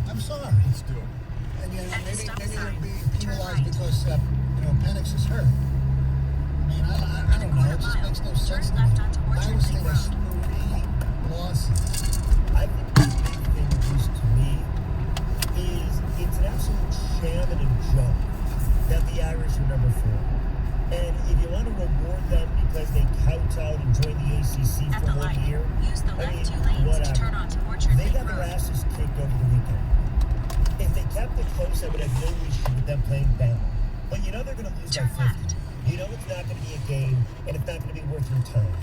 I'm sorry. Let's do it. And maybe stop they'll sign. be Turn penalized right. because Penix is hurt. I mean, I don't know. It just makes no sense to me. Turn left onto Iowa Orchard State Lake has Road. 3 losses. I think the big thing, just to me, is it's an absolute sham and a joke that the Irish are number 4. And if you want to reward them because they kowtowed and joined the ACC At for the 1 light, year, use the I left mean, 2 lanes whatever. to turn onto Orchard They Lake got their Road. asses kicked over the weekend. If they kept it close, I would have no issue with them playing down. But you know they're going to lose by Turn 50. left. You know it's not going to be a game, and it's not going to be worth your time.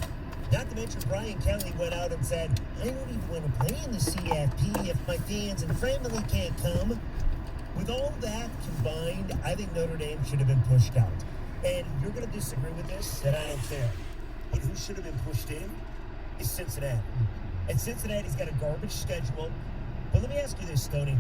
Not to mention Brian Kelly went out and said, I don't even want to play in the CFP if my fans and family can't come. With all that combined, I think Notre Dame should have been pushed out. And you're going to disagree with this, and I don't care. But who should have been pushed in is Cincinnati. And Cincinnati's got a garbage schedule. But let me ask you this, Stoney.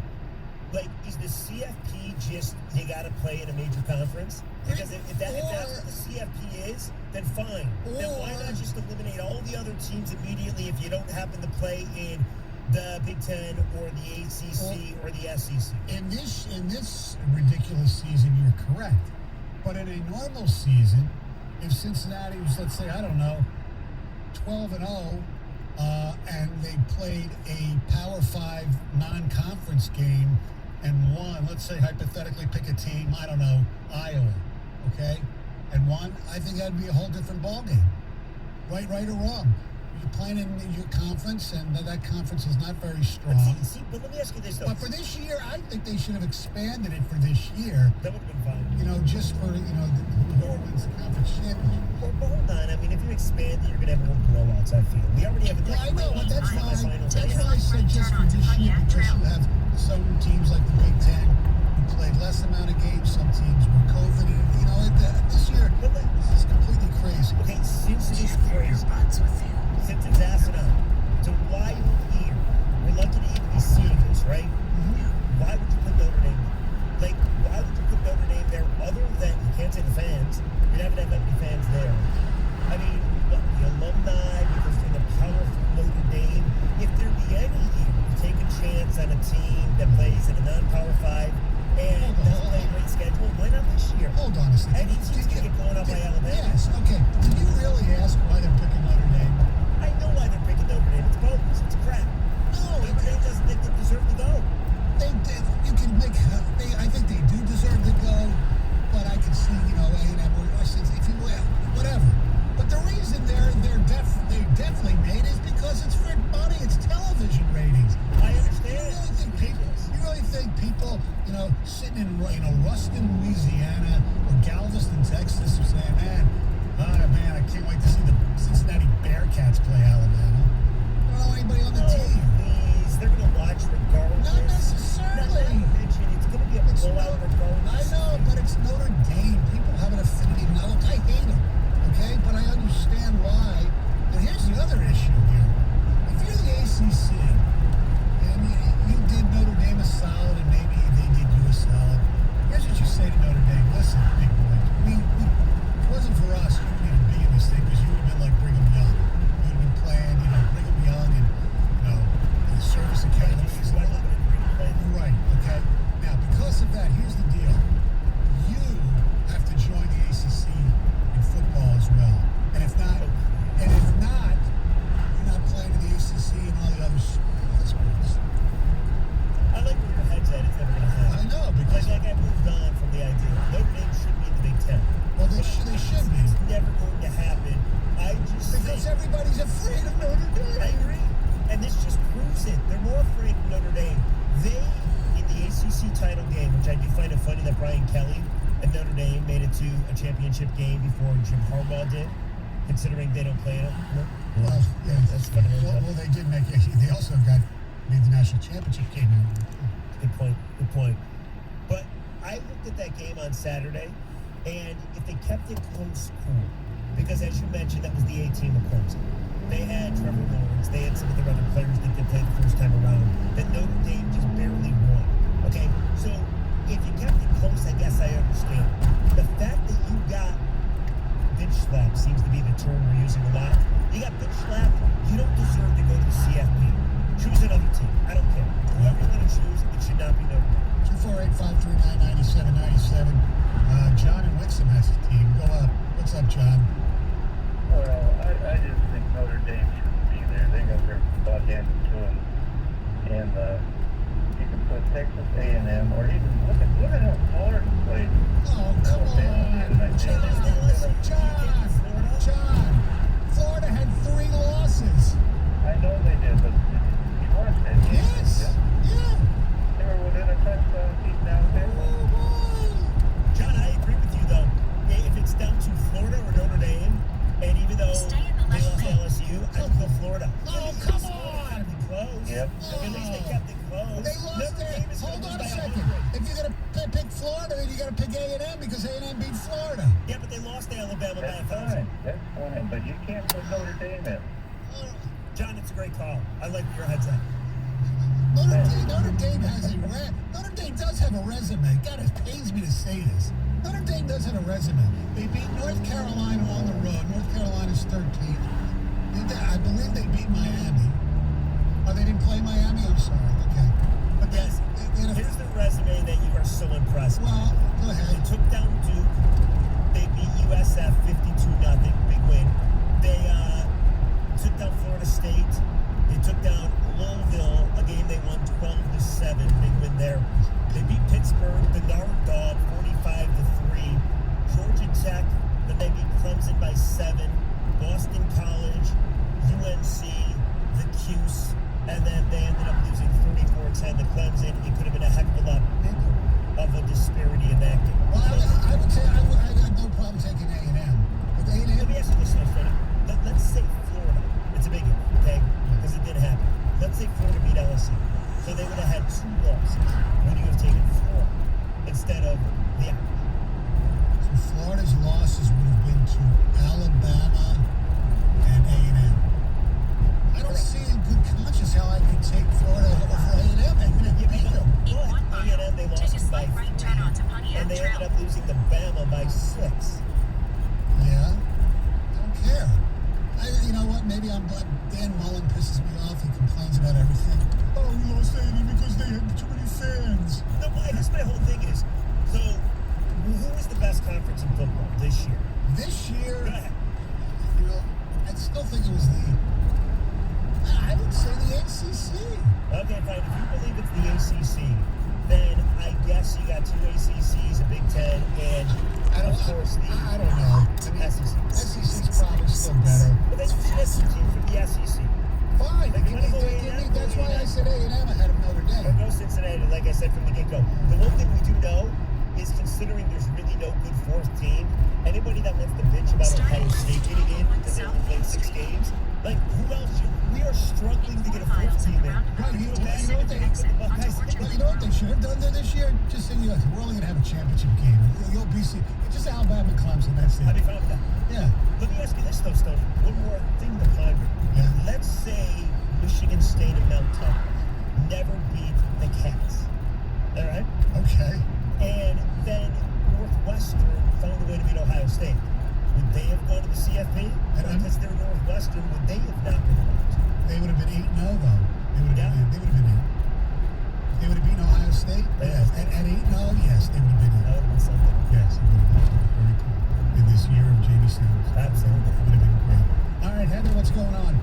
Like, is the CFP just, you got to play in a major conference? Because if that's what the CFP is, then fine. Then why not just eliminate all the other teams immediately if you don't happen to play in the Big Ten or the ACC or the SEC? In this ridiculous season, you're correct. But in a normal season, if Cincinnati was, let's say, I don't know, 12-0, and they played a Power 5 non-conference game and won, let's say hypothetically pick a team, I don't know, Iowa, okay, and won, I think that'd be a whole different ballgame. Right or wrong. You're playing in your conference, and that conference is not very strong. But let me ask you this, though. But for this year, I think they should have expanded it for this year. That would have been fine. Just for, whoever wins the conference championship. But hold on. I mean, if you expand it, you're going to have more blowouts, I feel. We already have a I know, but that's fine. semifinals. That's why I said just for this year, because you have some teams like the Big Ten who played less amount of games. Some teams were COVID. This year, this is completely crazy. Okay, since it is crazy, since it's asinine, so why we're here, we're lucky to even be seeing this, right? Why would you put Notre Dame there? Like, why would you put Notre Dame there other than, you can't say the fans, you're not going to have that many fans there. I mean, what, the alumni, because they're the powerful Notre Dame, if there be any year you take a chance on a team that plays in a non-Power 5 and doesn't play a great schedule, why not this year? Hold on a second. Any team's going to get blown up by Alabama. Yes, okay. Did you really ask why they're picking Notre Dame? I know why they're picking Notre Dame. It's bogus. It's crap. No, Notre Dame doesn't think they deserve to go. They did. You can make. I think they do deserve to go, but I can see, A&M or if you will, whatever. But the reason they definitely made is because it's for money. It's television ratings. I understand. You really think people, sitting in, Ruston, Louisiana, or Galveston, Texas, are saying, man, I can't wait to see the Cincinnati Bearcats play Alabama. I don't know anybody on the team. Please, they're going to watch regardless. Not necessarily. It's going to be a blowout regardless. I know, but it's Notre Dame. People have an affinity. Now, look, I hate them, okay? But I understand why. And here's the other issue here. If you're the ACC, and you did Notre Dame a solid, and maybe they did you a solid, here's what you say to Notre Dame. Listen, big boy, it wasn't for us. You wouldn't even be in this thing because you would have been like Brigham Young. You would have been playing, Brigham Young and, in the service academies. Right, okay? Now, because of that, here's the deal. You have to join the ACC in football as well. And if not, you're not playing in the ACC and all the other sports. I like where your head's at. It's never going to happen. I know, because I moved on from the idea. Notre Dame should be in the Big Ten. Well, they should be. It's never going to happen. Because everybody's afraid of Notre Dame. I agree. And this just proves it. They're more afraid of Notre Dame. They, in the ACC title game, which I do find it funny that Brian Kelly and Notre Dame made it to a championship game before Jim Harbaugh did, considering they don't play it. Well, yeah, that's funny. Well, they did make it. They also made the national championship game. Good point. But I looked at that game on Saturday, and if they kept it close, cool. Because as you mentioned, that was the A team of Clemson. They had Trevor Lawrence. They had some of their other players that they played the first time around. That Notre Dame just barely won. Okay, so if you kept it close, I guess I understand. The fact that you got bitch slap seems to be the term we're using a lot. You got bitch slapped. You don't deserve to go to the CFP. Choose another team. I don't care. whoever you want to choose, it should not be Notre Dame. 248-539-9797. John in Wixom has a team. Go up. What's up, John? Well, I just think Notre Dame shouldn't be there. They got their butt handed to them. And you can put Texas A&M or even look at how Florida played. Oh, come on. John. Florida had 3 losses. I know they did, but you watched that game. Yes. Yeah. They were within a touchdown beating Alabama. Oh, boy. John, I agree with you, though. If it's down to Florida or Notre Dame, and even though they lost to LSU, I would go Florida. Oh, come on. Close. Yep. At least they kept it close. They lost Notre there. Dame is Hold gonna on a lose by second. 100. If you're going to pick Florida, then you got to pick A&M because A&M beat Florida. Yeah, but they lost to Alabama by That's 1,000. fine. That's fine. But you can't put Notre Dame in. John, it's a great call. I like where your head's at. Notre Dame does have a resume. God, it pains me to say this. Notre Dame does have a resume. They beat North Carolina on the road. North Carolina's 13th. I believe they beat Miami. Oh, they didn't play Miami? I'm sorry. Okay. But Yes. Here's the resume that you are so impressed with. well, go They ahead. took down Duke. They beat USF 52-0. Big win. They took down Florida State. They took down Louisville, a game they won 12-7. Big win there. They beat Pittsburgh, the Nard Dog, 45-3. Georgia Tech, then they beat Clemson by 7. Boston College, UNC, the Cuse, and then they ended up losing 34-10 to Clemson. It could have been a heck of a lot bigger of a disparity in that game. Well, I would say I got no problem taking A&M. But Let A&M, me ask you this, Freddie. Let's say Florida. It's a big one, okay? Because it didn't happen. Let's say Florida beat LSU. So they would have had 2 losses. Would you have taken Florida instead of the so Florida's losses would have been to Alabama and A&M. I don't see in good conscience how I could take Florida over A&M. Yeah, Beat them. In 1 mile, A&M, they take lost a by slight right 3. turn onto Pontiac And they ended Trail. up losing to Bama by 6. Yeah. I don't care. You know what? Maybe Dan Mullen pisses me off. He complains about everything. Oh, we lost A&M because they had too many fans. No, I guess my whole thing is, so who is the best conference in football this year? This year, Go ahead. you know, I still think it was I would say the ACC. Okay, fine. If you believe it's the ACC, then I guess you got 2 ACCs, a Big Ten, and of course the I don't know. I mean, SEC. SEC's probably still better. But then you should have 2 teams from the SEC. Fine. Like, That's why I said A&M ahead of Notre Or Dame. go Cincinnati, like I said from the get-go. The one thing we do know is considering there's really no good 4th team, anybody that wants to bitch about Ohio State getting in because they only played 6 games, like, who else? We are struggling to get a 4th team in. Right, Can you you know imagine what if they- they put the Buckeyes Well, in? you know what they should have done there this year? Just say, we're only going to have a championship game. You'll be just Alabama and Clemson. That's I'd be it. fine with that. Yeah. Let me ask you this, though, Stone. One more thing to ponder. Yeah. Let's say Michigan State and Mount Tucker never beat the Cats. All right? Okay. And then Northwestern found a way to beat Ohio State. Would they have gone to the CFP? Because they're Northwestern, would they have not been allowed? They would have been 8-0 though. They would have Yeah. been. They would have been 8. They would have beaten Ohio State. Yeah. Yes. At 8-0, yes, they would have been 8. That would have been something. Yes, it would have been very cool. In this year of Jamie Sanders. Absolutely. It would have been great. All right, Heather, what's going on?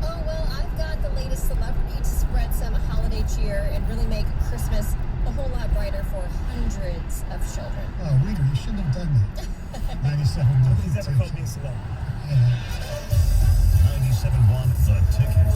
Oh, well, I've got the latest celebrity to spread some holiday cheer and really make Christmas a whole lot brighter for hundreds of children. Oh, Rita, you shouldn't have done that. 97 Nobody's ever called me a celeb. Yeah. 97.1 The Ticket.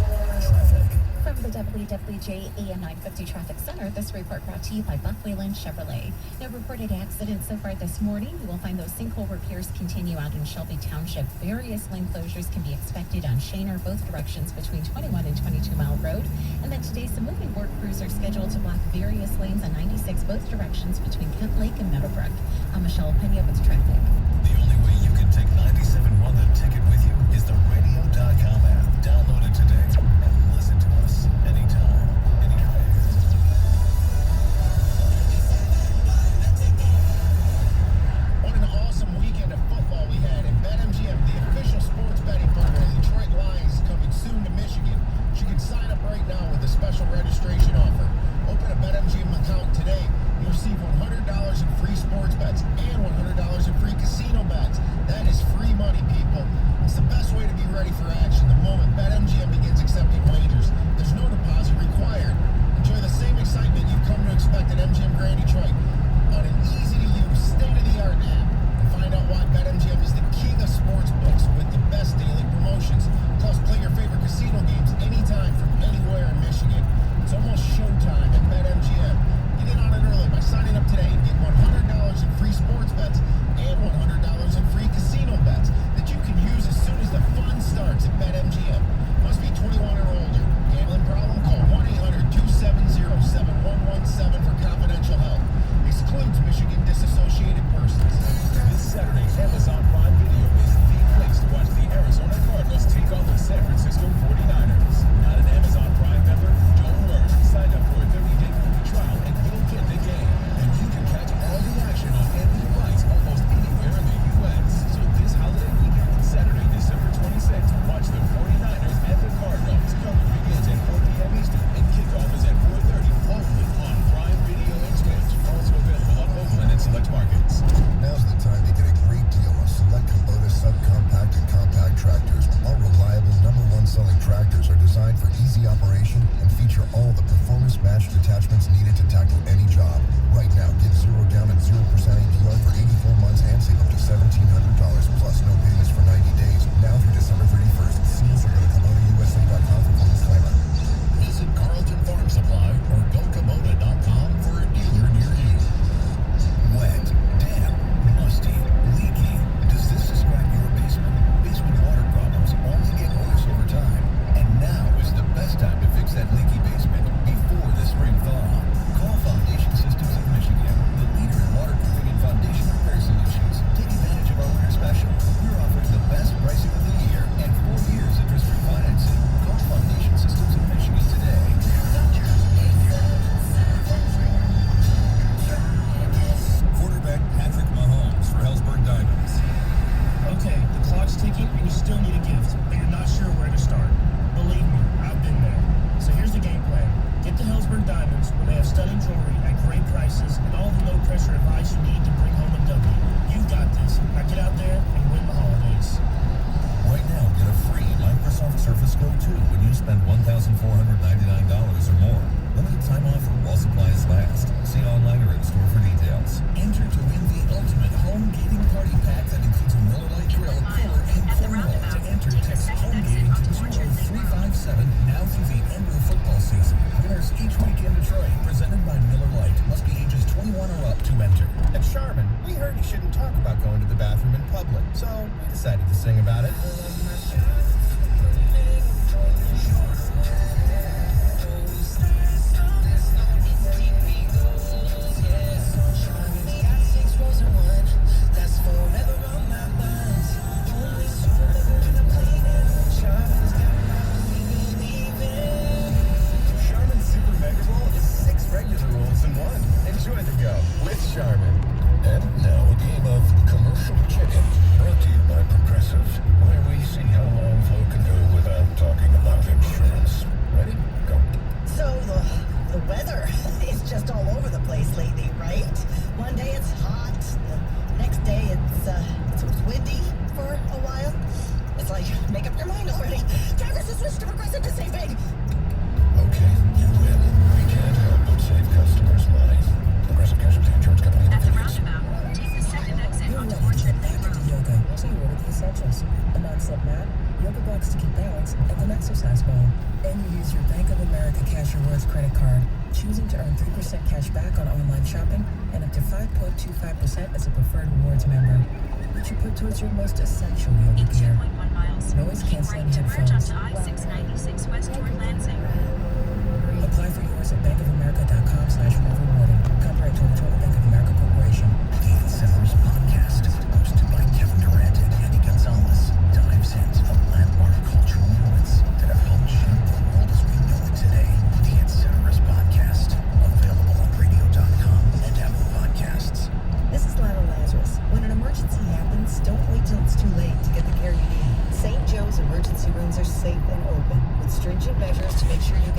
Traffic. From the WWJ AM 950 Traffic Center, this report brought to you by Buck Whalen Chevrolet. No reported accidents so far this morning. You will find those sinkhole repairs continue out in Shelby Township. Various lane closures can be expected on Shaner, both directions between 21 and 22 Mile Road. And then today, some moving work crews are scheduled to block various lanes on 96, both directions between Kent Lake and Meadowbrook. I'm Michelle Pena with traffic. The only way you can take 97.1 The Ticket with you is the radio.com app. Download it today and listen to us anytime, anywhere. What an awesome weekend of football we had, and BetMGM, the official sports betting partner of the Detroit Lions, is coming soon to Michigan. You can sign up right now with a special registration offer. Open a BetMGM account today. You'll receive $100 in free sports bets and $100 in free casino bets. That is free money, people. It's the best way to be ready for action the moment BetMGM begins accepting wagers. There's no deposit required. Enjoy the same excitement you've come to expect at MGM Grand Detroit on an easy-to-use, state-of-the-art app. And find out why BetMGM is the king of sports books with the best daily promotions. Plus, play your favorite casino games anytime from anywhere in Michigan. It's almost showtime at BetMGM. Get in on it early by signing up today and get $100 in free sports bets and $100 in free casino bets that you can use as soon as the fun starts at BetMGM. Must be 21 or older. Gambling problem? Call 1-800-270-7117 for confidential help. Excludes Michigan disassociated persons. This Saturday, Amazon Prime Video is the place to watch the Arizona Cardinals take on the San Francisco 49ers. Not an Amazon Prime member? Don't worry. Sign up for a 30-day free trial and you'll get the game. And you can catch all the action on any device almost anywhere in the U.S. So this holiday weekend, Saturday, December 26th, watch the 49ers and the Cardinals. Coverage begins at 4 p.m. Eastern and kickoff is at 4:30 only on Prime Video and Twitch. Also available on Oakland and select markets. Now's the time to get a great deal on select Kubota subcompact and compact tractors. Our reliable #1 selling tractors are designed for easy operation and feature all the performance-matched attachments needed to tackle any job. Right now, get 0 down and 0% APR for 84 months and save up to $1,700 plus no payments for 90 days. Now through December 31st. See us or go to KubotaUSA.com for full disclaimer. Visit Carlton Farm Supply or GoKubota.com for a dealer near you. Wet, damp, musty, leaky. Does this describe your basement? Basement water problems only get worse over time. And now is the best time to fix that leaky basement before the spring thaw. Call Foundation Systems of Michigan, the leader in waterproofing and foundation repair solutions. Take advantage of our winter special. We're offering the best pricing of the year and 4 years interest-free financing. Call Foundation Systems of Michigan today. Quarterback Patrick Mahomes for Hellsburg Diamonds. Okay, the clock's ticking and you still need a gift, but you're not sure where to start. Believe me, I've been there. So here's the game plan. Get to Hellsburg Diamonds where they have stunning jewelry at great prices and all the no-pressure advice you need to bring home a W. You've got this. Now get out there and win the holidays. Right now, get a free Microsoft Surface Go 2 when you spend $1,499 or more. Limited time offer while supplies last. See online or in store for details. Enter to win the ultimate home gating party pack that includes a Miller Lite grill, cooler, and cornhole. To enter, text home gating to 20357 now through the end of the football season. Winners each week in Detroit, presented by Miller Lite. Must be ages 21 or up to enter. At Charmin, we heard you shouldn't talk about going to the bathroom in public, so we decided to sing about it. Charmin Super Mega Roll is 6 regular rolls in one. Enjoy the go with Charmin. And now a game of commercial chicken, brought to you by Progressive, where we see how long folk can go without talking about insurance. Ready? Go. So the weather is just all over the place lately, right? One day it's hot, the next day it's windy for a while. It's like, make up your mind already. Drivers will switch to Progressive to save big. Okay, you win. We can't help but save customers money. Progressive Casualty Insurance Company. At the roundabout, take the second exit onto Orchard After yoga, so you order the essentials: a non-slip mat, yoga blocks to keep balance, and an exercise ball. And you use your Bank of America Cash Rewards credit card, choosing to earn 3% cash back on online shopping and up to 5.25% as a preferred rewards member, which you put towards your most essential yoga in gear. 2.1 miles. Noise canceling Keep right to merge headphones. onto I-696 west toward Lansing. Apply for yours at bankofamerica.com/rewarding. Copyright 2020 Bank of America Corporation. The Incentives Podcast, hosted by Kevin Durant and Andy Gonzalez, dives into the landmark cultural moments that have helped shape the world as we know it today. The Incentives Podcast, available on radio.com and Apple Podcasts. This is Lana Lazarus. When an emergency happens, don't wait till it's too late to get the care you need. St. Joe's emergency rooms are safe and open, with stringent measures to make sure you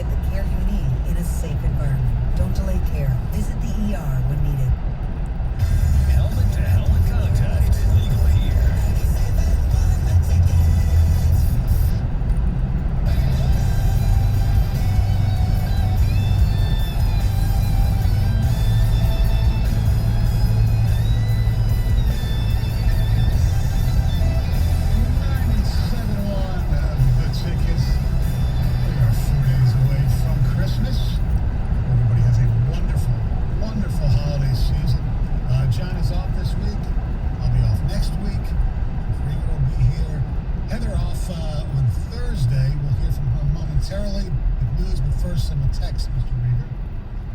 some texts, Mr. Rieger.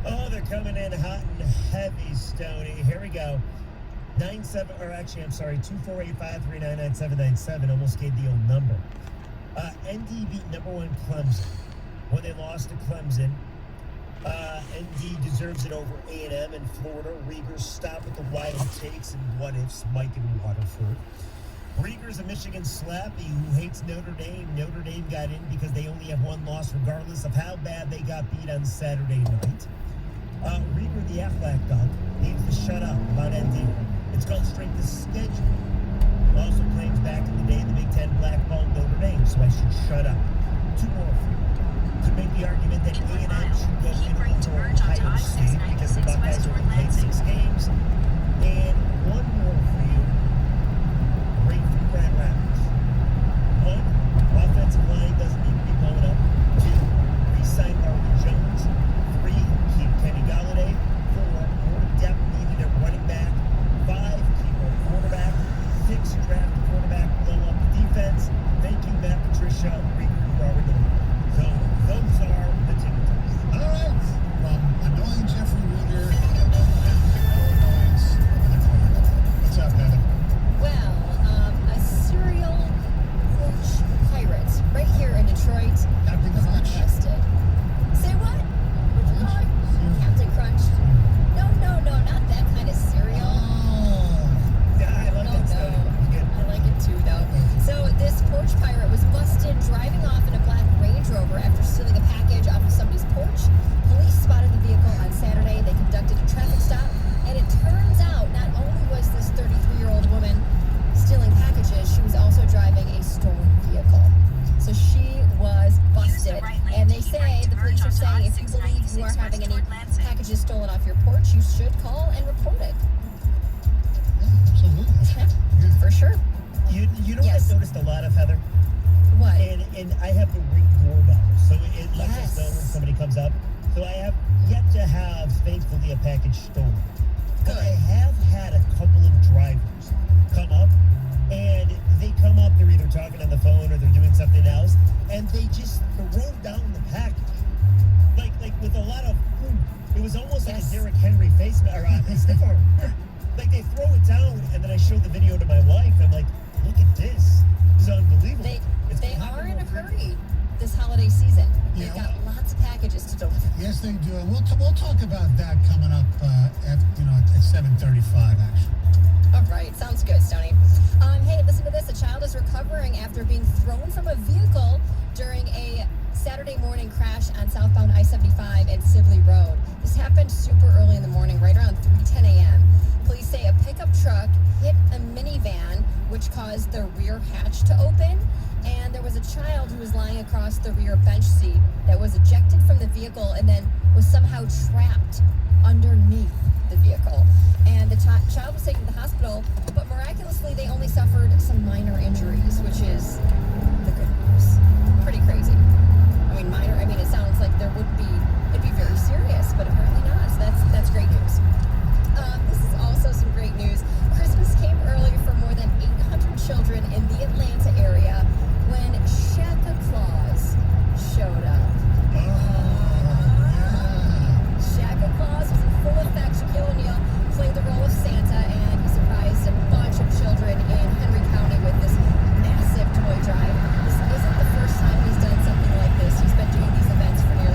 Oh, they're coming in hot and heavy, Stoney. Here we go. 248-539-9797. Almost gave the old number. ND beat number 1 Clemson when they lost to Clemson. ND deserves it over A&M and Florida. Rieger stopped with the wild takes and what ifs, Mike and Waterford. Rieger's a Michigan slappy who hates Notre Dame. Notre Dame got in because they only have 1 loss regardless of how bad they got beat on Saturday night. Rieger, the Aflac dog, needs to shut up about ND. It's called strength of schedule. Also claims back in the day the Big Ten blackballed Notre Dame, so I should shut up. 2 more for you. Could make the argument that A&M should go in over Ohio State because the Buckeyes only played 6 games. And 1 more for you. Great for Grand Rapids. 1, offensive line doesn't need to be blown up. 2, re-sign Marvin Jones. 3, keep Kenny Galladay. 4, more depth needed at running back. 5, keep our quarterback. 6, draft a quarterback, blow up the defense. Thank you, Matt Patricia. Rieger, you already know. So those are the tickets. All right. From annoying Jeffrey Rieger, no annoyance. What's up, Heather? Well, a serial porch pirate right here in Detroit Captain was Crunch. arrested. Say what? What'd you call it? Captain Crunch? No, not that kind of cereal. Oh. Yeah, I like that stuff. Good. I like it too, though. So this porch pirate was busted driving off in a black Range Rover after stealing a package off of somebody's porch. Police spotted the vehicle on Saturday. They conducted a traffic stop, and it turns out not only was this 33-year-old woman stealing packages, she was also driving a stolen vehicle. So she was busted. And they say, the police are saying, if you believe you are having any packages stolen off your porch, you should call and report it. Yeah, absolutely. For sure. You know Yes. what I've noticed a lot of, Heather? What? And I have the Ring doorbell, so it lets us know when Yes. somebody comes up. So I have yet to have, thankfully, a package stolen. But I have had a couple of drivers come up, and they come up, they're either talking on the phone or they're doing something else, and they just throw down the package. Like with a lot of, it was almost like a Derrick Henry face, or stiff arm. Like they throw it down, and then I show the video to my wife, I'm like, look at this. This is unbelievable. They are in a hurry this holiday season. They've Yeah. got lots of packages to deliver. Yes, they do. And we'll talk about that coming up at 7:35, actually. All right, sounds good, Stoney. Hey, listen to this. A child is recovering after being thrown from a vehicle during a Saturday morning crash on southbound I-75 and Sibley Road. This happened super early in the morning, right around 3:10 a.m. Police say a pickup truck hit a minivan, which caused the rear hatch to open, and there was a child who was lying across the rear bench seat that was ejected from the vehicle and then was somehow trapped underneath the vehicle. And the child was taken to the hospital, but miraculously they only suffered some minor injuries, which is the good news. Pretty crazy. It sounds like it'd be very serious, but apparently not. So that's great news. This is also some great news. Christmas came early for more than 800 children in the Atlanta area when Santa Claus showed up. Santa Claus was in full effect. Shaquille O'Neal played the role of Santa, and he surprised a bunch of children in Henry County with this massive toy drive. This isn't the first time he's done something like this. He's been doing these events for nearly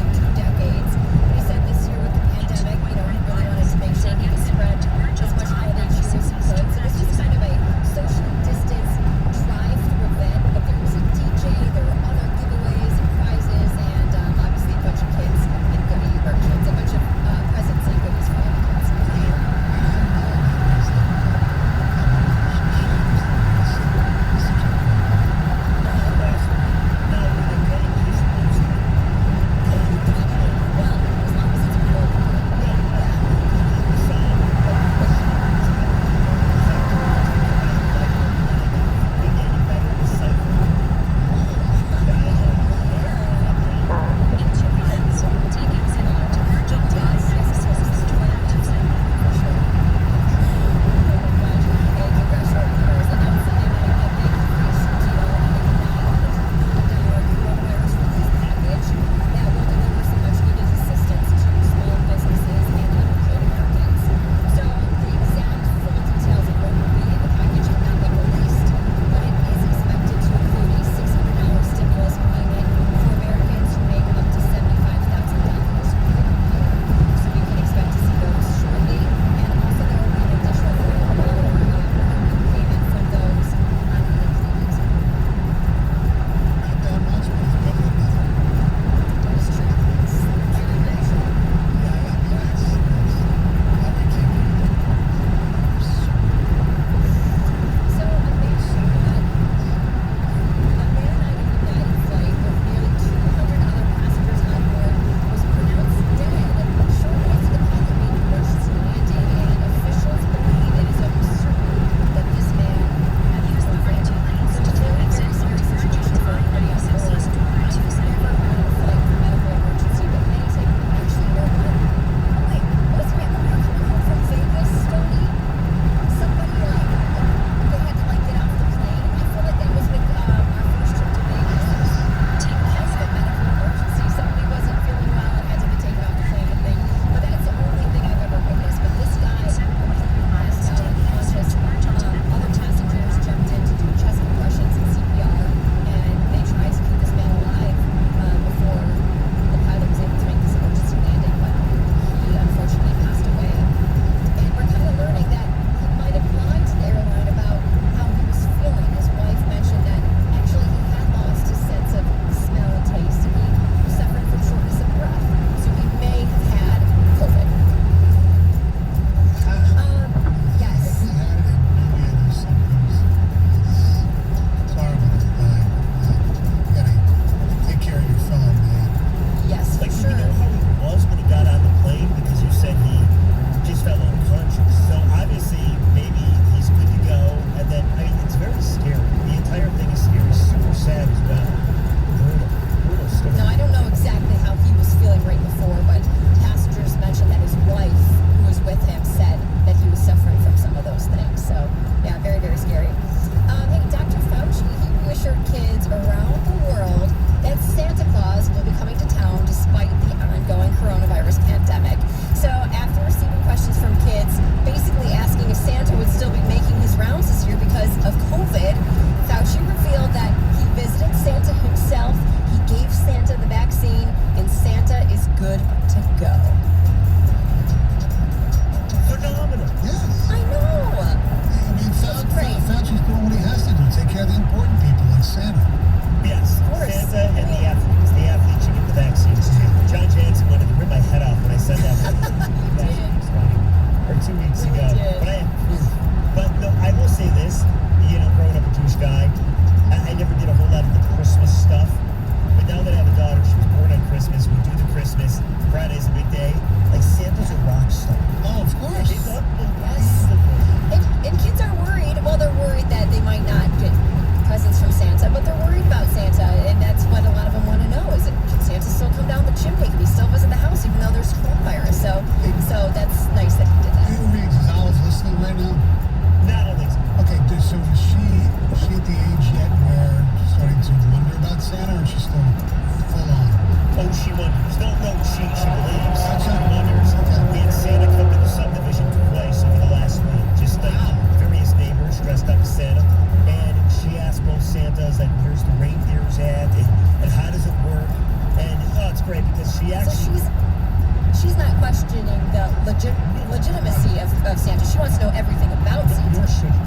not questioning the legitimacy of Santa. She wants to know everything about Santa. Nor should you.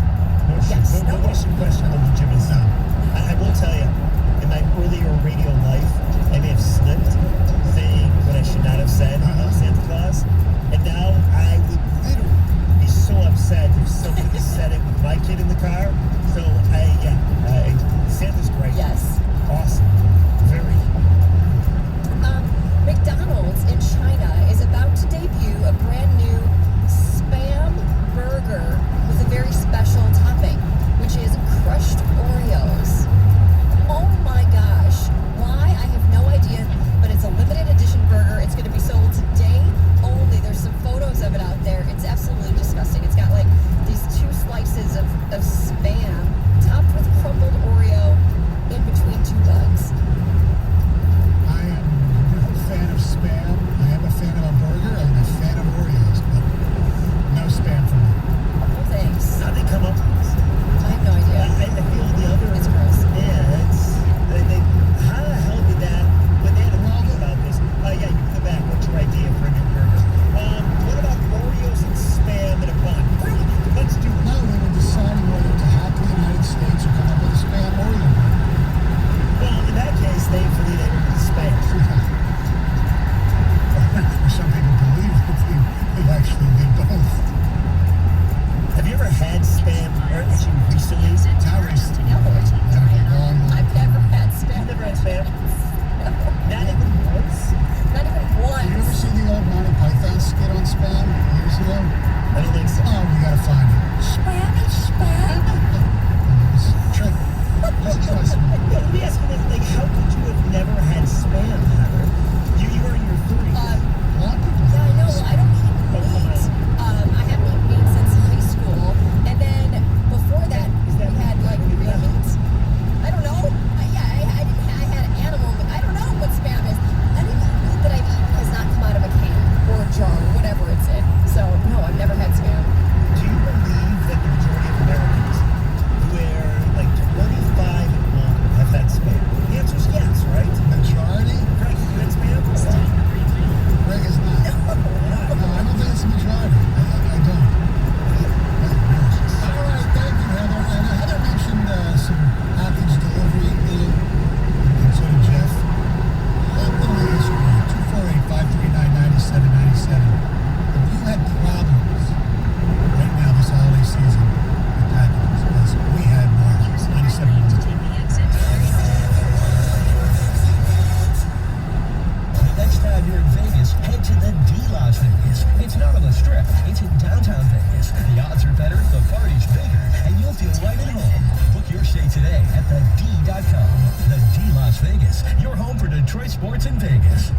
Yes, no. Nobody should question the legitimacy. I will tell you, in my earlier radio life, I may have slipped saying what I should not have said about Santa Claus. And now I would literally be so upset if somebody said it with my kid in the car. So, Santa's great. Yes. Awesome. Very. McDonald's in China is about to debut a brand new Spam burger with a very special topping, which is crushed Oreos. Oh my gosh. Why? I have no idea, but it's a limited edition burger. It's going to be sold today only. There's some photos of it out there. It's absolutely disgusting. It's got like these 2 slices of Spam topped with crumbled Oreo in between 2 buns. I am no fan of Spam. I am a fan of a burger. I'm a fan of Oreos, but no Spam for me. No thanks. How'd they come up with this? I have no idea. I feel the other. It's gross. Yeah, how the hell did that? When they had a meeting about this. Yeah, you can go back. What's your idea for a new burger? What about Oreos and Spam in a bun? Let's do it. No, they were deciding whether to hack the United States or come up with a Spam Oreo burger. Well, in that case, thankfully they were Spam. Some people believe that they actually did both. Have you ever had Spam? Or actually recently? Not recently. No. Long. I've never had Spam. Never had Spam? Not even once? Not even once. Did you ever see the old Monty Python skit on Spam years ago? I don't think so. Oh, we gotta find it. Spam is Spam. Trust me. Let me ask you this, like, how could you have never had Spam, Heather? You were in your 30s. A lot of people. Yeah, I know. Well, I don't eat meat. I haven't eaten meat since high school. And then before that, we had like real meat. I don't know. I had animal meat. I don't know what Spam is. Any meat that I've eaten has not come out of a can or a jar or whatever it's in. So, no, I've never had Spam. Do you believe that the majority of Americans who are like 25 and older have had Spam? The answer is yes, right? Majority? Greg, you had Spam? Greg is not. No, I don't think it's a majority. I don't. All right, thank you, Heather. And Heather mentioned some package delivery thing, and so did Jeff. Let me ask you, 248-539-9797. If you had problems right now this holiday season with packages, as we had in our house, 97. Take the exit. Next time you're in Vegas, head to the D Las Vegas. It's not on the Strip. It's in downtown Vegas. The odds are better, the party's bigger, and you'll feel right at home. Book your stay today at thed.com. The D Las Vegas, your home for Detroit sports in Vegas.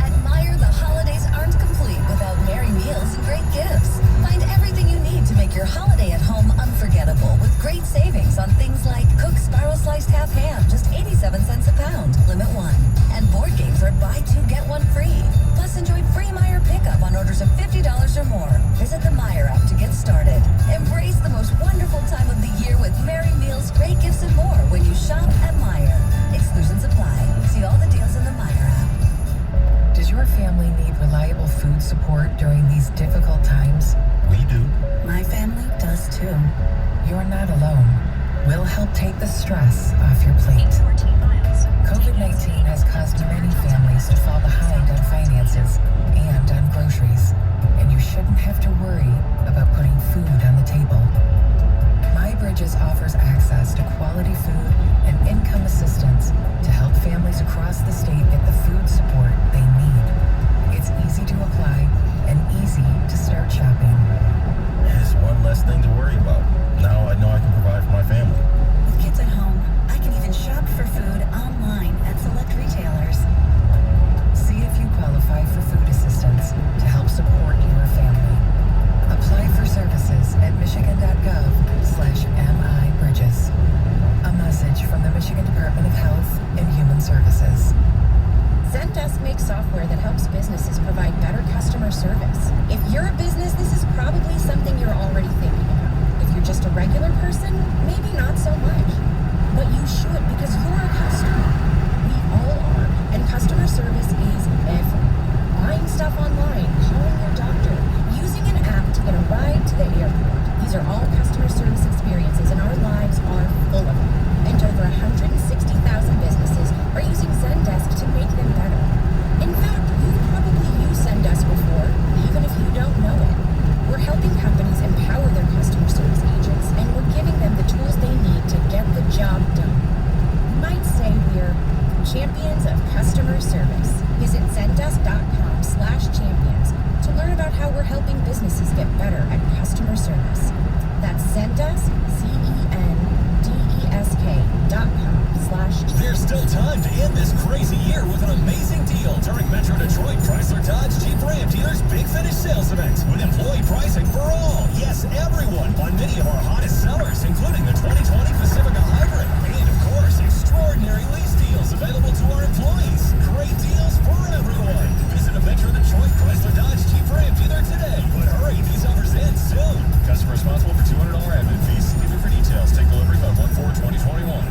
Admire the holidays aren't complete without merry meals and great gifts. Find everything you need to make your holiday at home unforgettable with great savings on things like Cook's Spiral Sliced Half Ham, just 87 cents a pound, limit 1. And board games are buy 2, get 1 free. Plus, enjoy free Meijer pickup on orders of $50 or more. Visit the Meijer app to get started. Embrace the most wonderful time of the year with merry meals, great gifts, and more when you shop at Meijer. Exclusions apply. See all the deals in the Meijer app. Does your family need reliable food support during these difficult times? We do. My family does too. You're not alone. We'll help take the stress off your plate. 14 miles. COVID-19 has caused many families to fall behind on finances and on groceries, and you shouldn't have to worry about putting food on the table. MyBridges offers access to quality food and income assistance to help families across the state get the food support they need. It's easy to apply and easy to start shopping. It's one less thing to worry about. Now I know I can provide for my family. With kids at home, I can even shop for food online at select retailers. See if you qualify for food assistance to help support your family. Apply for services at michigan.gov/MIBridges. A message from the Michigan Department of Health and Human Services. Zendesk makes software that helps businesses provide better customer service. If you're a business, this is probably something you're already thinking about. If you're just a regular person, maybe not so much. But you should, because you're a customer. We all are, and customer service is everything. I buying stuff online, calling your doctor, using an app to get a ride to the airport. These are all customer service experiences, and our lives are full of them. And over 160,000 businesses are using Zendesk to make them better. In fact, you've probably used Zendesk before, even if you don't know it. We're helping companies empower their customer service agents, and we're giving them the tools they need to get the job done. You might say we're champions of customer service. Visit Zendesk.com/champions to learn about how we're helping businesses get better at customer service. That's Zendesk, Zendesk.com/champions. There's still time to end this crazy year with an amazing deal during Metro Detroit Chrysler Dodge Jeep Ram Dealers Big Finish Sales Event with employee pricing for all, yes, everyone, on many of our hottest sellers, including the 2020 Pacifica Hybrid. And, of course, extraordinary lease deals available to our employees. Great deals for everyone. Visit a Metro Detroit Chrysler Dodge Jeep Ram dealer today. But hurry, these offers end soon. Customer responsible for $200 admin fees. See for details. Take delivery by 1/4/2021.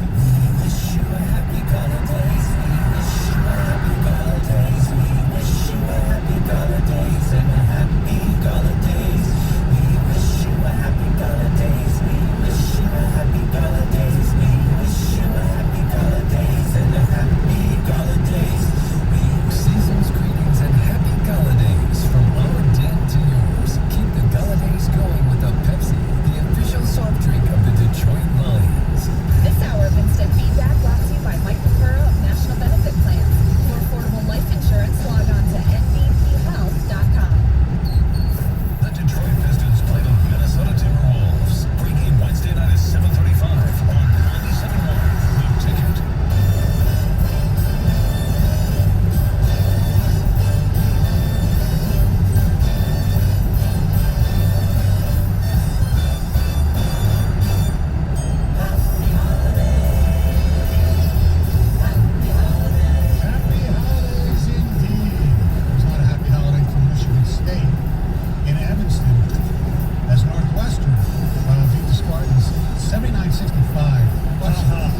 Wish you a happy holidays. We wish you a happy holidays. We wish you a happy holidays and a happy holidays. We wish you a happy holidays. We wish you a happy holidays. We wish you a happy holidays and a happy holidays. Season's greetings and happy holidays from our den to yours. Keep the holidays going with a Pepsi, the official soft drink of the Detroit Lions. This hour of instant feedback brought to you by Mike Pura of National Benefit Plans. For affordable life insurance, log on to nbphealth.com. The Detroit Pistons play the Minnesota Timberwolves. Pregame Wednesday night at 7:35 on 97.1 The Ticket. Happy holidays indeed. It was not a happy holiday for Michigan State in Evanston as Northwestern beat the Spartans 79-65. God,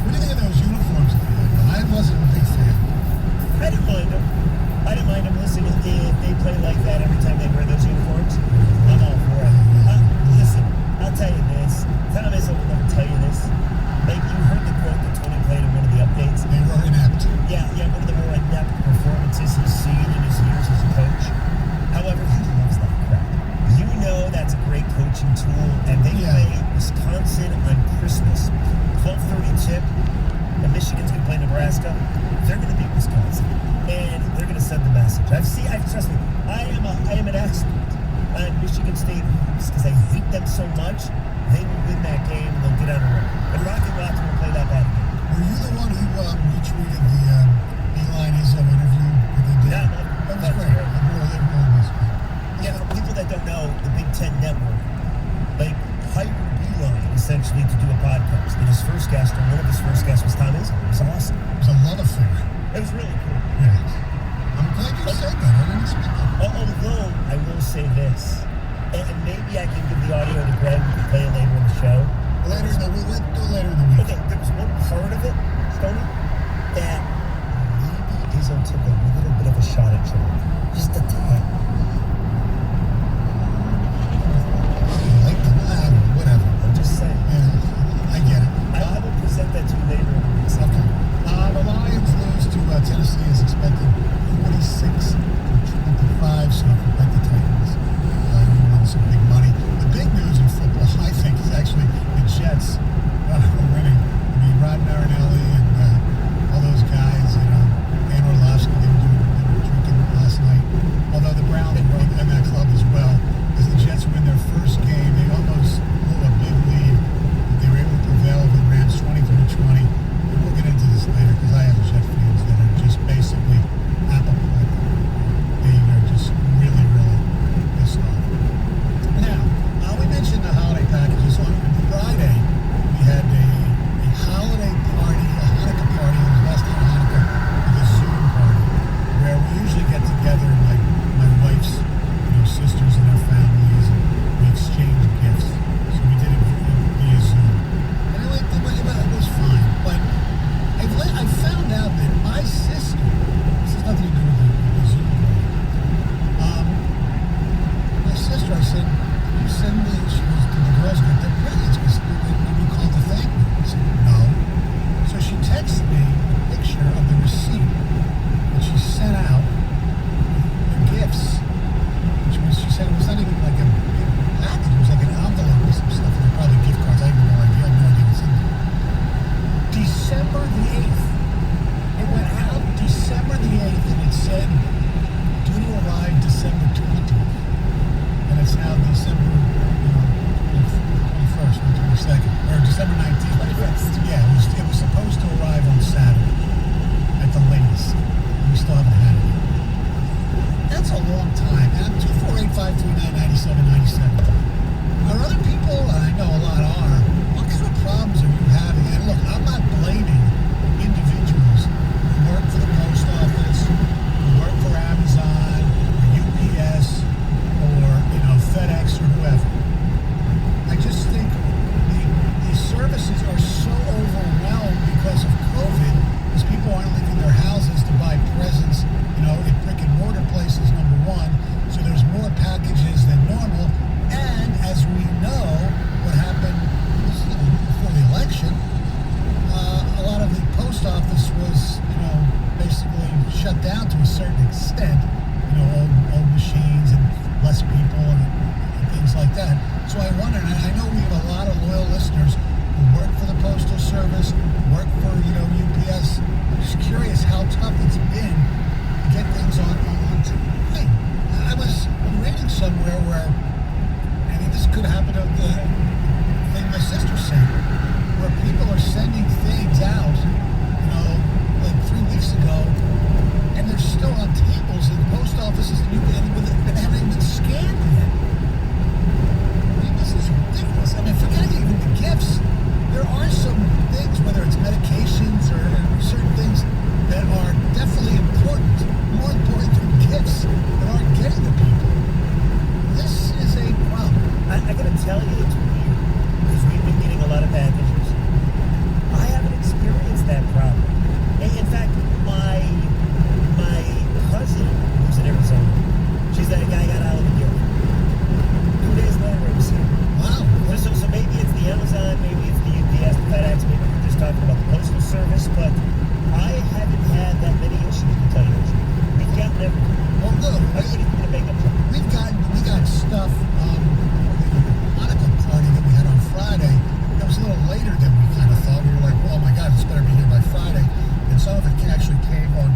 what do you think of those uniforms at the end? I wasn't a big fan. I didn't mind them. Listen, if they play like that every time they wear those uniforms, I'm all for it. Listen, I'll tell you this. Thomas will never tell you this. Like, you heard the quote that Tony played in one of the updates. They were inept. Yeah, one of the more inept performances he's seen in his years as a coach. However, he loves that crap. You know that's a great coaching tool, and they play Wisconsin on Christmas. 12:30 tip, and Michigan's going to play Nebraska. They're going to beat Wisconsin, and they're going to send the message. Trust me, I am an expert on Michigan State because I hate them so much. They will win that game, and they'll get on a roll. And Rocky Watson will play that bad game. Were you the one who retweeted the Eli Izzo interview with the Yeah, that was that's great. great. It really was great. Yeah, for people that don't know, the Big Ten Network, like, hired Beeline essentially to do a podcast. And his first guest, or one of his first guests, was Tom Izzo. It was awesome. It was a love affair. It was really cool. Yeah. I'm glad you said that. I didn't expect that. Although, I will say this, and maybe I can give the audio to Greg to play it later in the show. We'll do later in the week. Okay, there was one part of it, Tony, that maybe Izzo took a little bit of a shot at Jordan. Just a tad. Whatever. I'm just saying. Yeah, I get it. I will present that to you later in the week. Okay. The Lions lose to Tennessee as expected, 46-25. So if you bet the Titans, you win some big money. The big news in football, I think, is actually the Jets winning. I mean, Rod Marinelli and all those guys, Dan Orlovsky, they were doing a like that. So I wonder, and I know we have a lot of loyal listeners who work for the Postal Service, work for, UPS. I'm just curious how tough it's been to get things on time. I was reading somewhere where, I mean, this could happen to the thing my sister said, where people are sending things out, like 3 weeks ago, and they're still on tables in post offices and haven't even been scanned yet. I mean, this is ridiculous. I mean, forget even the gifts. There are some things, whether it's medications or certain things, that are definitely important, more important than gifts that aren't getting to people. This is a problem. I gotta tell you, it's weird, because we've been getting a lot of packages. I haven't experienced that problem. In fact, my cousin who's in Arizona, she's that guy got out of the gift. 2 days later, it was here. Wow. So maybe it's the Amazon, maybe it's the UPS, the FedEx, maybe we're just talking about the Postal Service, but I haven't had that many issues, to tell you the truth. We've gotten everything. Well, look, everybody's going to make up for it. we got stuff, the Hanukkah party that we had on Friday, that was a little later than we kind of thought. We were like, oh my God, it's better be here by Friday. And some of it actually came on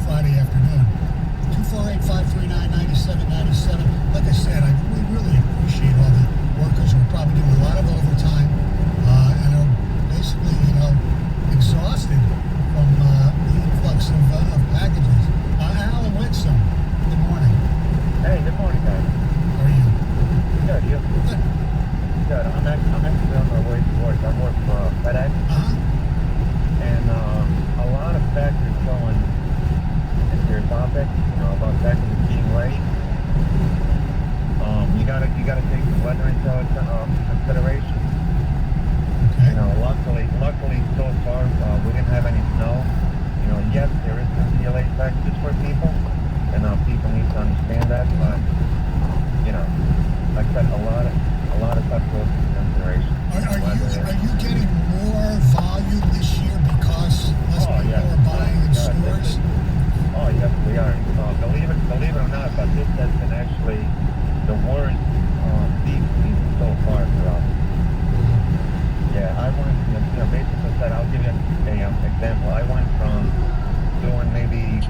Friday afternoon. 248-539-9797. Like I said, we really appreciate all the workers who are probably doing a lot of overtime and are basically, exhausted from the influx of packages. Alan Winsome, good morning. Hey, good morning, guys. How are you? Good, you? Good. Good. I'm actually on my way to work. I work for FedEx. And a lot of factors going into your topic, about packages being late. You gotta take the weather into consideration. Okay. Luckily so far we didn't have any snow. Yes, there is going to be late packages for people, and people need to understand that. But like I said, a lot of stuff goes into consideration. Are you getting more volume this year because less people are buying in stores? Yes, we are. Believe it or not, but this has been actually the worst peak season so far for us. Yeah, I went, basically said, I'll give you an example. I went from doing maybe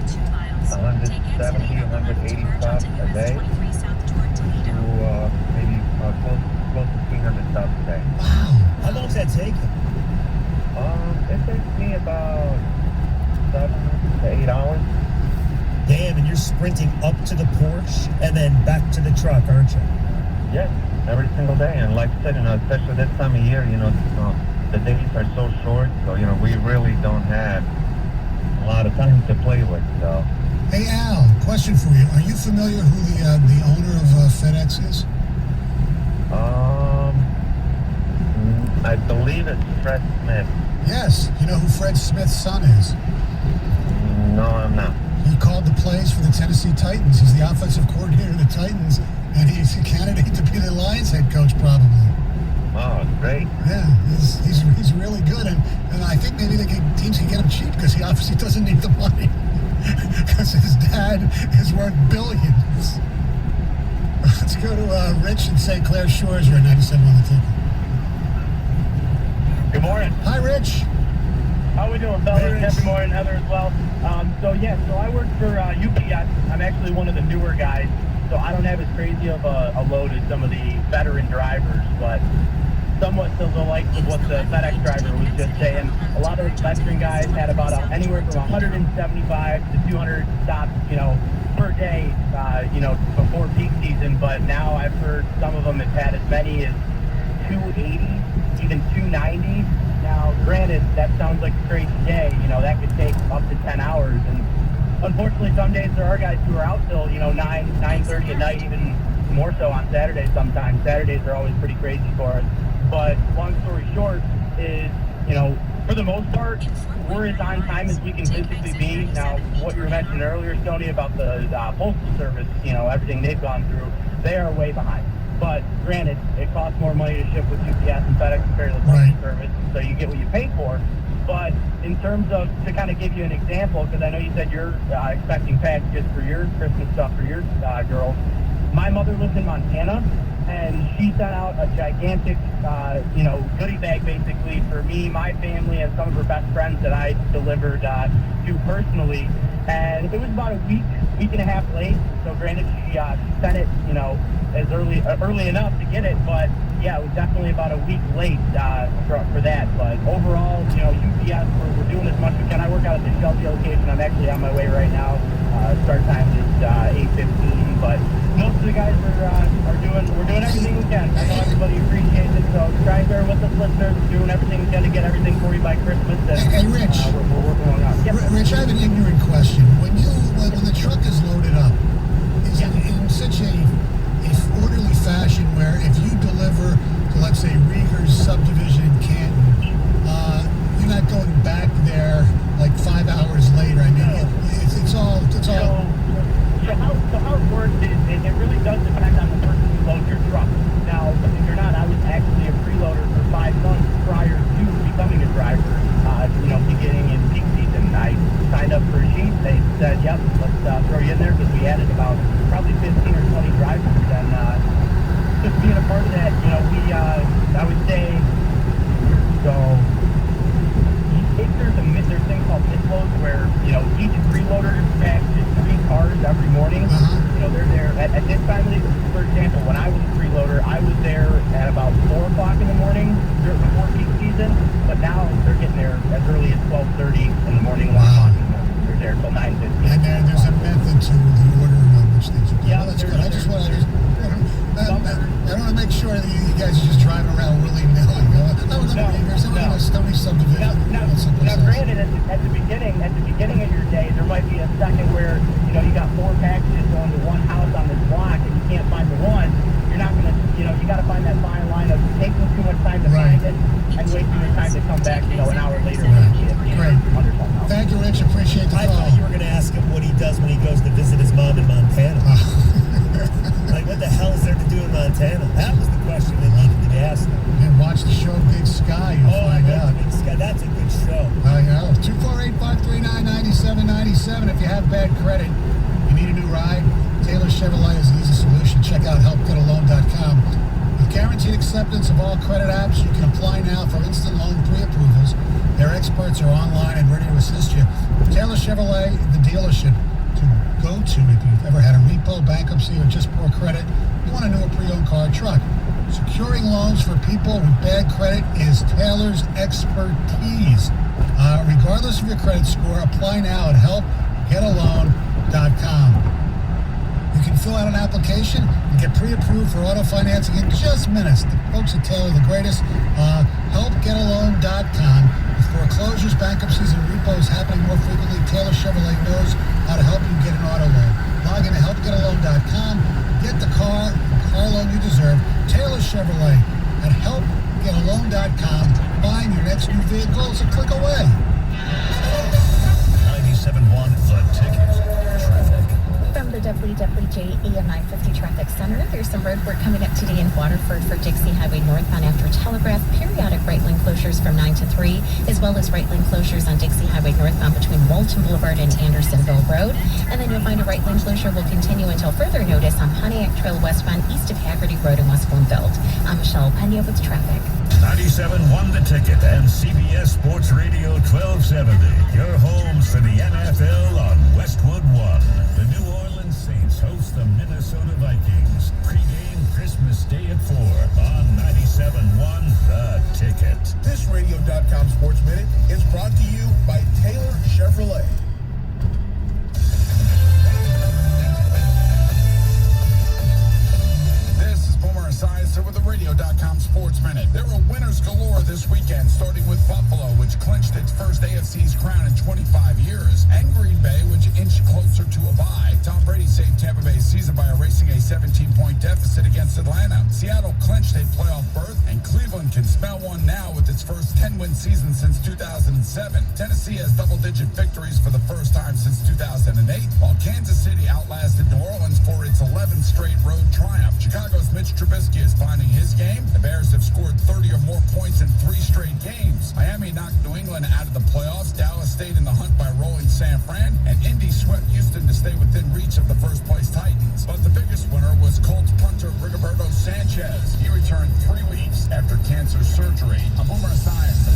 170, 180 stops a day to maybe close to 300 stops a day. Wow. How long does that take? It takes me about 7 to 8 hours. Damn, and you're sprinting up to the Porsche and then back to the truck, aren't you? Yes, every single day. And like I said, especially this time of year, the days are so short, so, we really don't have a lot of time to play with, so. Hey, Al, question for you. Are you familiar who the owner of FedEx is? I believe it's Fred Smith. Yes. You know who Fred Smith's son is? No, I'm not. He called the plays for the Tennessee Titans. He's the offensive coordinator of the Titans, and he's a candidate to be the Lions head coach, probably. Oh, great. Yeah, he's really good, and I think maybe teams can get him cheap because he obviously doesn't need the money because his dad is worth billions. Let's go to Rich in St. Clair Shores. You're at 97 on the ticket. Good morning. Hi, Rich. How we doing, fellas? Happy morning, Heather, as well. So I work for UPS. I'm actually one of the newer guys, so I don't have as crazy of a load as some of the veteran drivers, but somewhat to the likes of what the FedEx driver was just saying. A lot of the veteran guys had about anywhere from 175 to 200 stops, per day, before peak season, but now I've heard some of them have had as many as 280, even 290. Now, granted, that sounds like a crazy day. That could take up to 10 hours. And unfortunately, some days there are guys who are out till, 9:30 at night, even more so on Saturdays sometimes. Saturdays are always pretty crazy for us. But long story short is, for the most part, we're as on time as we can physically be. Now, what you were mentioning earlier, Stoney, about the Postal Service, everything they've gone through, they are way behind. But granted, it costs more money to ship with UPS and FedEx compared to the Postal Service, so you get what you pay for. But in terms of, to kind of give you an example, because I know you said you're expecting packages for your Christmas stuff for your girls, my mother lives in Montana, and she sent out a gigantic, goodie bag basically for me, my family, and some of her best friends that I delivered to personally. And it was about a week and a half late. So granted, she sent it, as early enough to get it, but yeah, it was definitely about a week late for that. But overall, UPS, we're doing as much as we can. I work out at the Shelby location. I'm actually on my way right now. Start time is 8:15, but most of the guys we're doing everything we can. I know everybody appreciates it, so try and bear with us, listeners. We're doing everything we can to get everything for you by Christmas. And, hey, Rich. We're working on that. Yep. Rich, I have an ignorant question. When the truck is loaded up, is it in such a orderly fashion where if you deliver to, let's say, Rieger's subdivision in Canton, you're not going back there like 5 hours later? I mean, it's all. So how it works is it really does depend on the person who loads your truck. Now, believe it or not, I was actually a freeloader for 5 months prior to becoming a driver. Beginning in peak season, I signed up for a sheet. They said, "Yep, let's throw you in there," because we added about probably 15 or 20 drivers, and just being a part of that, I would say so. If there's things called misloads where, each freeloader packages 3 cars every morning. They're there at this time of the, for example, when I was a freeloader, I was there at about 4 o'clock in the morning before peak season, but now they're getting there as early as 12:30 in the morning. They're there till 9:15. And there's a method to the ordering on which things are done. Yeah, Well, that's good. I want to make sure that you guys are just driving around willy-nilly. I was going to Stony subdivision. Now, granted, at the beginning of your day, there might be a second where you got 4 packages going to one house on this block, and you can't find the one. You're not gonna, you got to find that fine line of taking too much time to find it and wasting your time to come back, an hour later. Great. Thank you, Rich. Appreciate the call. I thought you were going to ask him what he does when he goes to visit his mom in Montana. Like, what the hell is there to do in Montana? That was the question that needed to be asked. And watch the show Big Sky. You'll find out. Big Sky. That's a good show. I know. 248-539-9797. If you have bad credit, you need a new ride, Taylor Chevrolet is the easy solution. Check out helpgetalone.com. With guaranteed acceptance of all credit apps, you can apply now for instant loan pre-approvals. Their experts are online and ready to assist you. Taylor Chevrolet, the dealership to go to if you've ever had a repo, bankruptcy, or just poor credit. You want a new or pre-owned car or truck. Securing loans for people with bad credit is Taylor's expertise. Regardless of your credit score, apply now at helpgetalone.com. You can fill out an application and get pre-approved for auto financing in just minutes. The folks at Taylor are the greatest. Helpgetalone.com. With foreclosures, bankruptcies, and repos happening more frequently, Taylor Chevrolet knows how to help you get an auto loan. Log in to helpgetalone.com. Get the car loan you deserve. Taylor Chevrolet at helpgetalone.com. Find your next new vehicle. It's a click away. 97.1 The Ticket. Traffic. From the WWJ AM 950 Traffic Center, there's some road work coming up today in Waterford for Dixie Highway northbound after Telegraph. Periodic right lane closures from 9 to 3, as well as right lane closures on Dixie Highway northbound between Walton Boulevard and Andersonville Road. And then you'll find a right lane closure will continue until further notice on Pontiac Trail westbound east of Haggerty Road in West Bloomfield. I'm Michelle Pena with traffic. 97.1 The Ticket and CBS Sports Radio 1270. Your homes for the NFL on Westwood One. The New Orleans Saints host the Minnesota Vikings. Pre-game Christmas Day at 4 on 97.1 The Ticket. This Radio.com Sports Minute is brought to you by Taylor Chevrolet. This is Boomer Esiason with the Radio.com Sports Minute. There were winners galore this weekend, starting with Buffalo, which clinched its first AFC's crown in 25 years, and Green Bay, which inched closer to a bye. Tom Brady saved Tampa Bay's season by erasing a 17-point deficit against Atlanta. Seattle clinched a playoff berth, and Cleveland can smell one now with its first 10-win season since 2007. Tennessee has double-digit victories for the first time since 2008, while Kansas City outlasted New Orleans for its 11th straight road triumph. Chicago's Mitch Trubisky is finding his game. The Bears have scored 30 or more points in 3 straight games. Miami knocked New England out of the playoffs. Dallas stayed in the hunt by rolling San Fran, and Indy swept Houston to stay within reach of the first-place Titans. But the biggest winner was Sanchez. He returned 3 weeks after cancer surgery. I'm Boomer Esiason.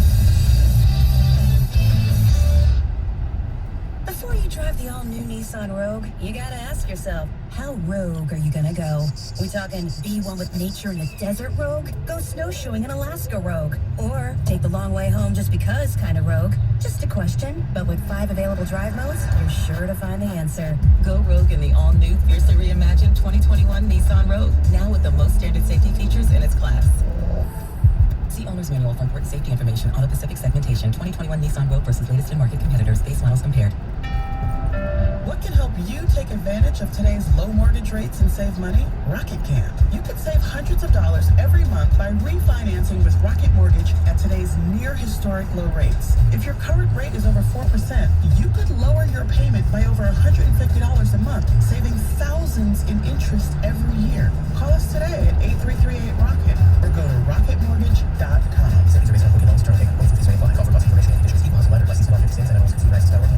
Before you drive the all-new Nissan Rogue, you gotta ask yourself, how rogue are you gonna go? We talking be one with nature in the desert rogue? Go snowshoeing in Alaska rogue? Or take the long way home just because kind of rogue? Just a question, but with 5 available drive modes, you're sure to find the answer. Go rogue in the all-new, fiercely reimagined 2021 Nissan Rogue, now with the most standard safety features in its class. See owner's manual for important safety information. Auto-Pacific segmentation. 2021 Nissan Rogue versus latest in-market competitors. Base models compared. What can help you take advantage of today's low mortgage rates and save money? Rocket Camp. You could save hundreds of dollars every month by refinancing with Rocket Mortgage at today's near historic low rates. If your current rate is over 4%, you could lower your payment by over $150 a month, saving thousands in interest every year. Call us today at 8338-ROCKET or go to rocketmortgage.com. Savings are based on loans, term taken, fees may apply. Call for cost information and conditions. Keep on letter, license, 156, and NMLS 2 rights to 30.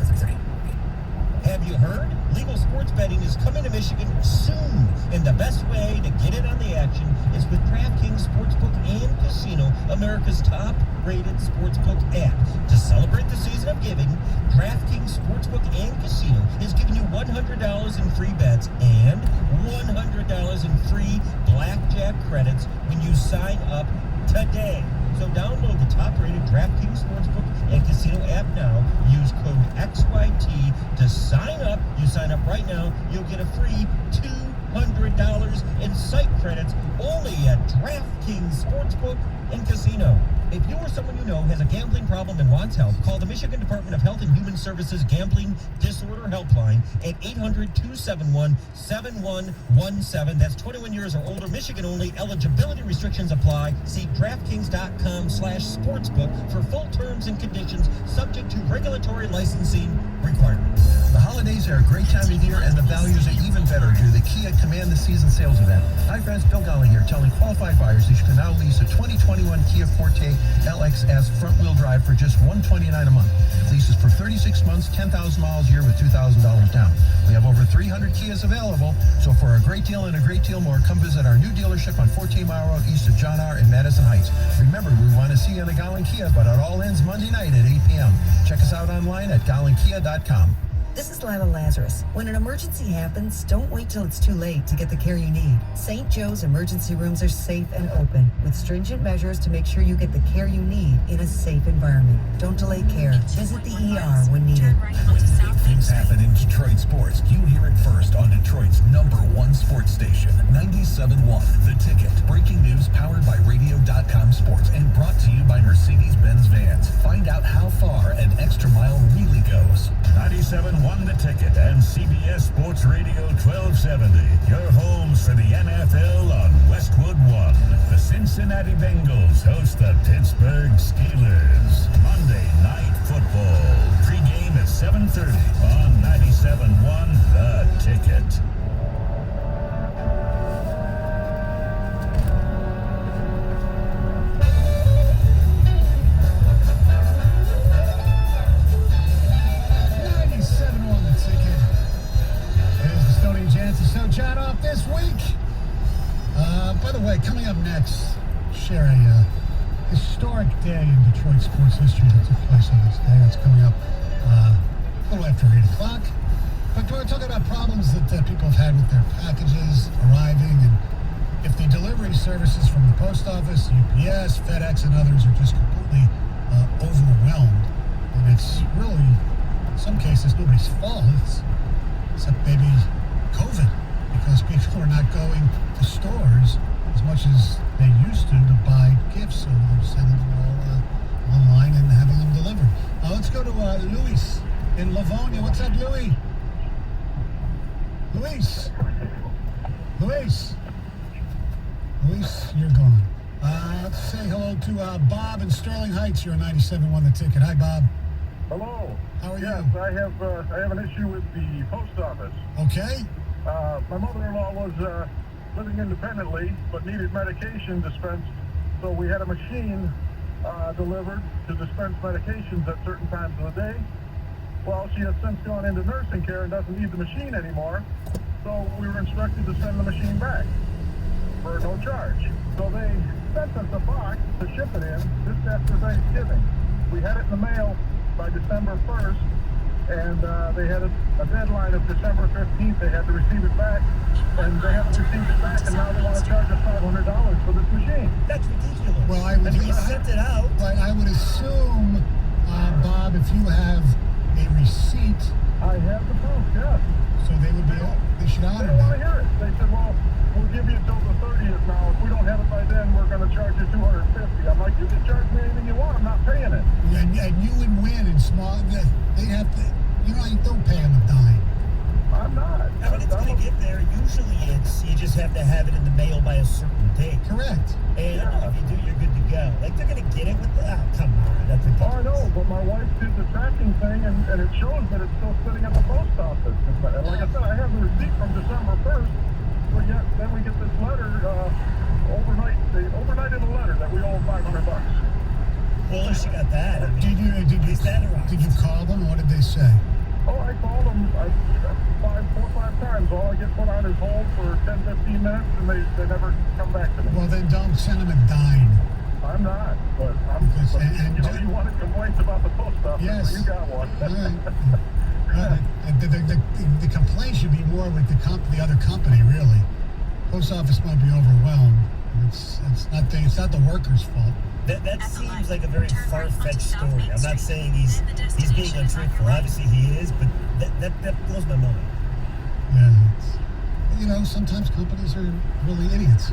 Have you heard? Legal sports betting is coming to Michigan soon, and the best way to get in on the action is with DraftKings Sportsbook and Casino, America's top-rated sportsbook app. To celebrate the season of giving, DraftKings Sportsbook and Casino is giving you $100 in free bets and $100 in free blackjack credits when you sign up today. So download the top-rated DraftKings Sportsbook and Casino app now. Use code XYT to sign up. You sign up right now, you'll get a free $200 in site credits only at DraftKings Sportsbook and Casino. If you or someone you know has a gambling problem and wants help, call the Michigan Department of Health and Human Services Gambling Disorder Helpline at 800-271-7117. That's 21 years or older, Michigan only. Eligibility restrictions apply. See DraftKings.com/sportsbook for full terms and conditions, subject to regulatory licensing requirements. The holidays are a great time of year, and the values are even better due to the Kia Command the Season sales event. Hi friends, Bill Golly here, telling qualified buyers that you can now lease a 2021 Kia Forte LXS front-wheel drive for just $129 a month. Leases for 36 months, 10,000 miles a year with $2,000 down. We have over 300 Kias available, so for a great deal and a great deal more, come visit our new dealership on 14 Mile Road east of John R. in Madison Heights. Remember, we want to see you in a Gollan Kia, but it all ends Monday night at 8 p.m. Check us out online at gollankia.com. This is Lila Lazarus. When an emergency happens, don't wait till it's too late to get the care you need. St. Joe's emergency rooms are safe and open, with stringent measures to make sure you get the care you need in a safe environment. Don't delay care. Visit the ER when needed. When big things happen in Detroit sports, you hear it first on Detroit's #1 sports station, 97.1 The Ticket. Breaking news powered by Radio.com Sports and brought to you by Mercedes-Benz Vans. Find out how far an extra mile really goes. 97.1 The Ticket and CBS Sports Radio 1270. Your homes for the NFL on Westwood One. The Cincinnati Bengals host the Pittsburgh Steelers. Monday Night Football. Pre-game at 7:30 on 97.1 The Ticket. So, John, off this week. By the way, coming up next, share a historic day in Detroit sports history that took place on this day. That's coming up a little after 8 o'clock. But we're talking about problems that people have had with their packages arriving, and if the delivery services from the post office, UPS, FedEx, and others are just completely overwhelmed. And it's really, in some cases, nobody's fault, except maybe COVID, because people are not going to stores as much as they used to buy gifts, so they're sending them all online and having them delivered. Let's go to Luis in Livonia. What's up, Luis? Luis, you're gone. Let's say hello to Bob in Sterling Heights. You're 97.1 The Ticket. Hi, Bob. Hello. How are you? Yes, I have an issue with the post office. Okay. My mother-in-law was living independently, but needed medication dispensed, so we had a machine delivered to dispense medications at certain times of the day. Well, she has since gone into nursing care and doesn't need the machine anymore, so we were instructed to send the machine back. for no charge. So they sent us a box to ship it in just after Thanksgiving. We had it in the mail by December 1st, and they had a deadline of December 15th. They had to receive it back, and they haven't received it back, and now they want to charge us $500 for this machine. That's ridiculous. Well, I would, I mean, you sent it out. Right, I would assume, Bob, if you have a receipt, I have the proof, yes. so they should They honor don't want to that. hear it. They said, well, we'll give you until the 30th now. If we don't have it by then, we're going to charge you $250. I'm like, you can charge me anything you want. I'm not paying it. And you would win in small. They have to. You know, you don't pay them a dime. I'm not. I mean, it's going to get there. Usually it's, you just have to have it in the mail by a certain date. Correct. And if you do, you're good to go. Like, they're going to get it with the, oh, come on. That's ridiculous. Oh, I know, but my wife did the tracking thing, and it shows that it's still sitting at the post office. And like I said, I have the receipt from December 1st, but yet then we get this letter overnight. They overnighted a letter that we owe $500. Well, at least you got that. I mean, Did you call them? What did they say? Oh, I called them 4 or 5 times. All I get put on is hold for 10, 15 minutes, and they never come back to me. Well, then don't send them a dime. I'm not, but you wanted complaints about the post office. Yes. So you got one. The complaint should be more with the other company, really. Post office might be overwhelmed. It's not the worker's fault. That seems like a very far-fetched story. I'm not saying he's being untruthful. Obviously he is, but that blows my mind. Yeah, you know, sometimes companies are really idiots.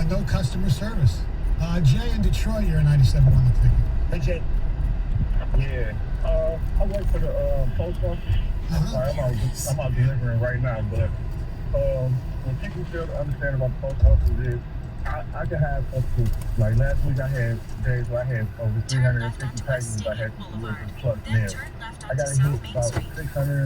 No customer service. Jay in Detroit, you're a 97.1 The Ticket. Hey, Jay. Yeah. I work for the post office. I'm out delivering right now, but what people fail to understand about the post office is I can have up to, like last week I had days where I had over 350 packages I had to deliver plus mail. I got to hit about 600